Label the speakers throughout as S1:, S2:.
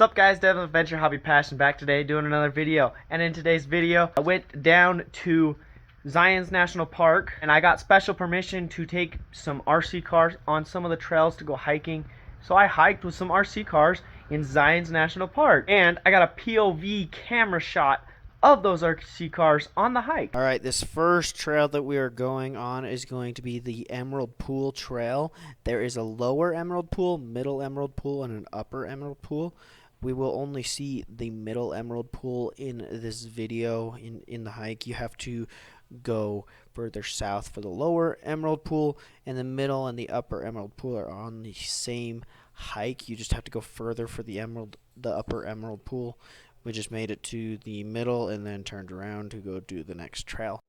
S1: What's up guys, Devin Adventure Hobby Passion back today doing another video. And in today's video I went down to Zion's National Park and I got special permission to take some RC cars on some of the trails to go hiking. So I hiked with some RC cars in Zion's National Park and I got a POV camera shot of those RC cars on the hike.
S2: Alright, this first trail that we are going on is going to be the Emerald Pool Trail. There is a lower Emerald Pool, middle Emerald Pool, and an upper Emerald Pool. We will only see the middle Emerald Pool in this video, in the hike. You have to go further south for the lower Emerald Pool, and the middle and the upper Emerald Pool are on the same hike. You just have to go further for the upper Emerald Pool. We just made it to the middle and then turned around to go do the next trail.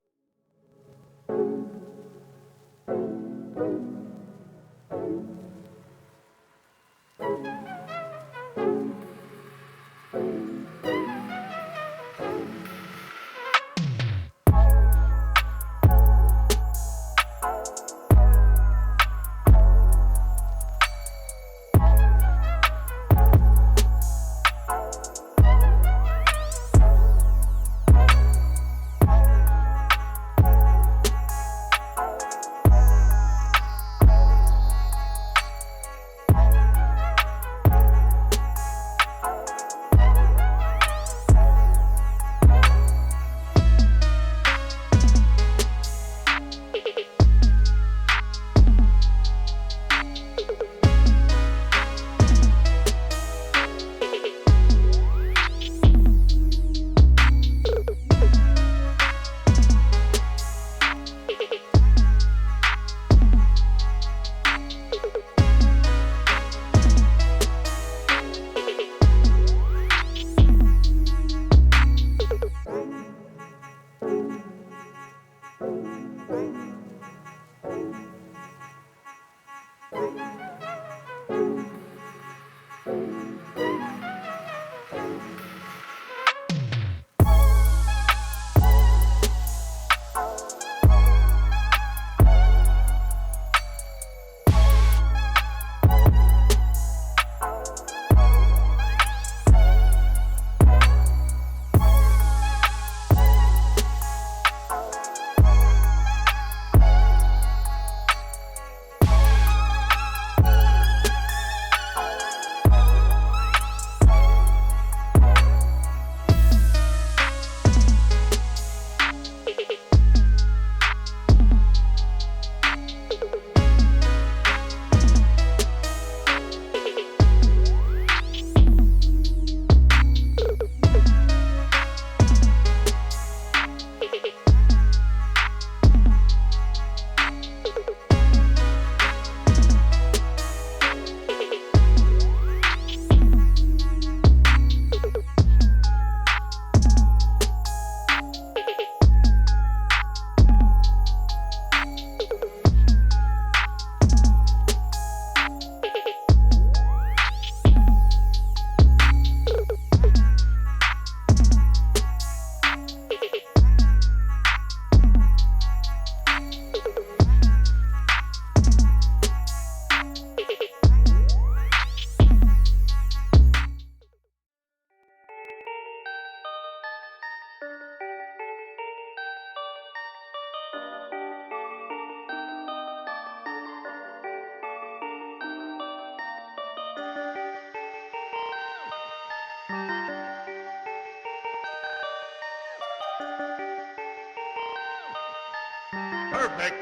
S3: Perfect.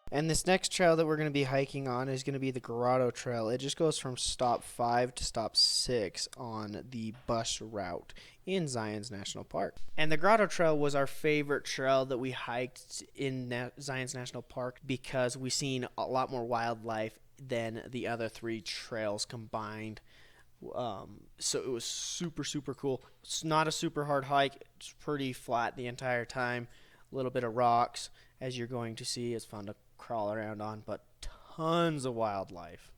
S2: And this next trail that we're going to be hiking on is going to be the Grotto Trail. It just goes from stop 5 to stop 6 on the bus route in Zion's National Park. And the Grotto Trail was our favorite trail that we hiked in Zion's National Park because we seen a lot more wildlife than the other 3 trails combined. So it was super, super cool. It's not a super hard hike. It's pretty flat the entire time. A little bit of rocks, as you're going to see. It's fun to crawl around on, but tons of wildlife.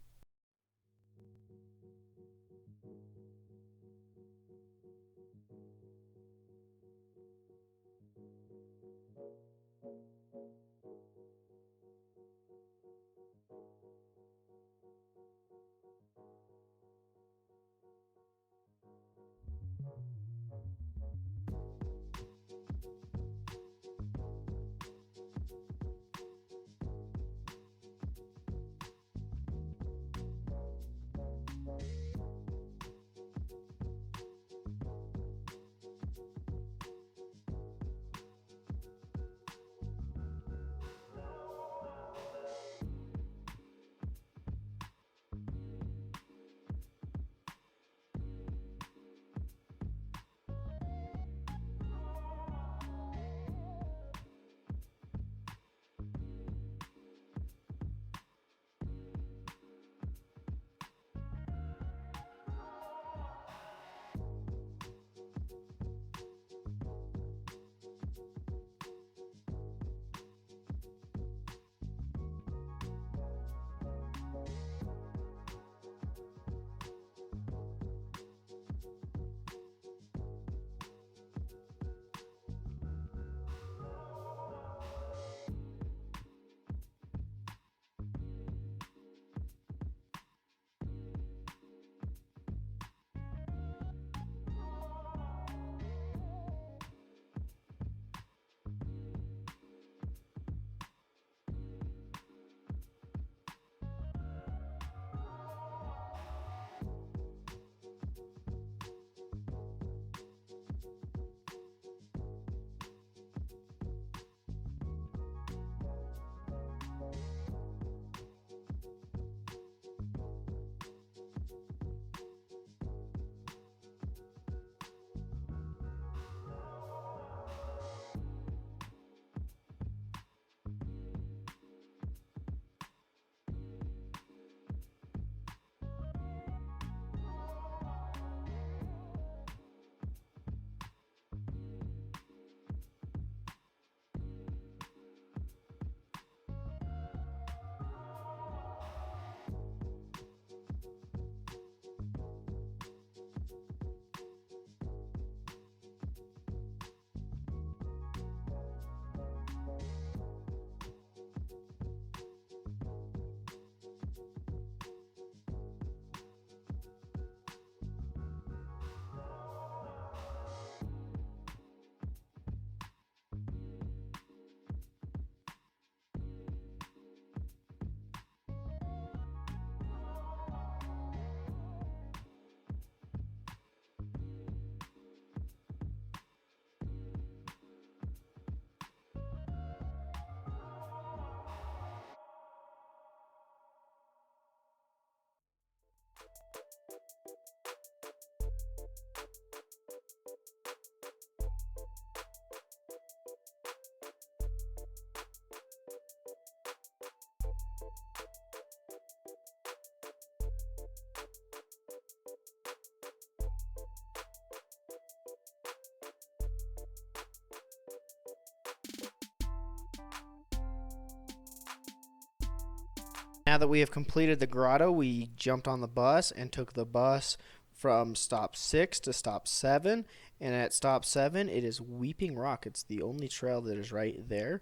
S2: Now that we have completed the grotto, we jumped on the bus and took the bus from stop 6 to stop 7. And at stop 7, it is Weeping Rock. It's the only trail that is right there.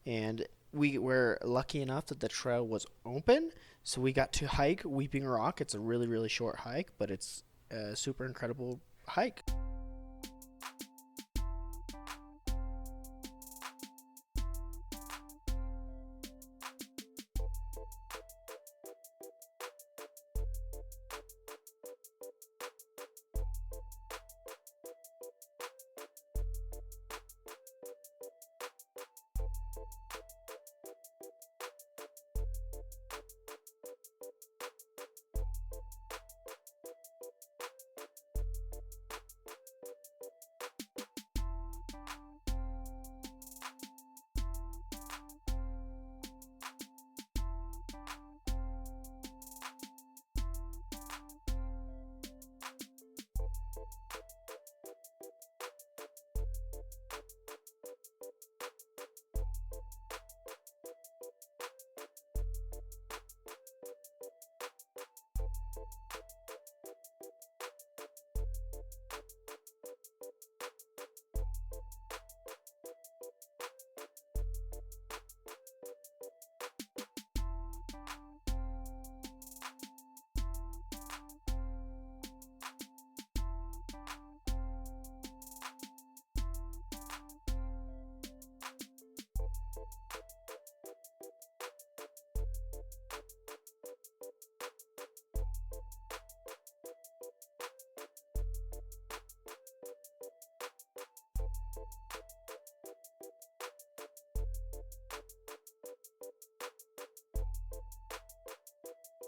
S2: And we were lucky enough that the trail was open, so we got to hike Weeping Rock. It's a really, really short hike, but it's a super incredible hike.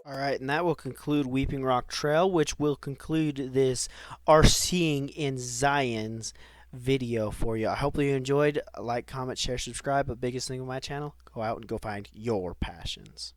S2: All right, and that will conclude Weeping Rock Trail, which will conclude this RCing in Zions video for you. I hope you enjoyed. Like, comment, share, subscribe. But biggest thing on my channel, go out and go find your passions.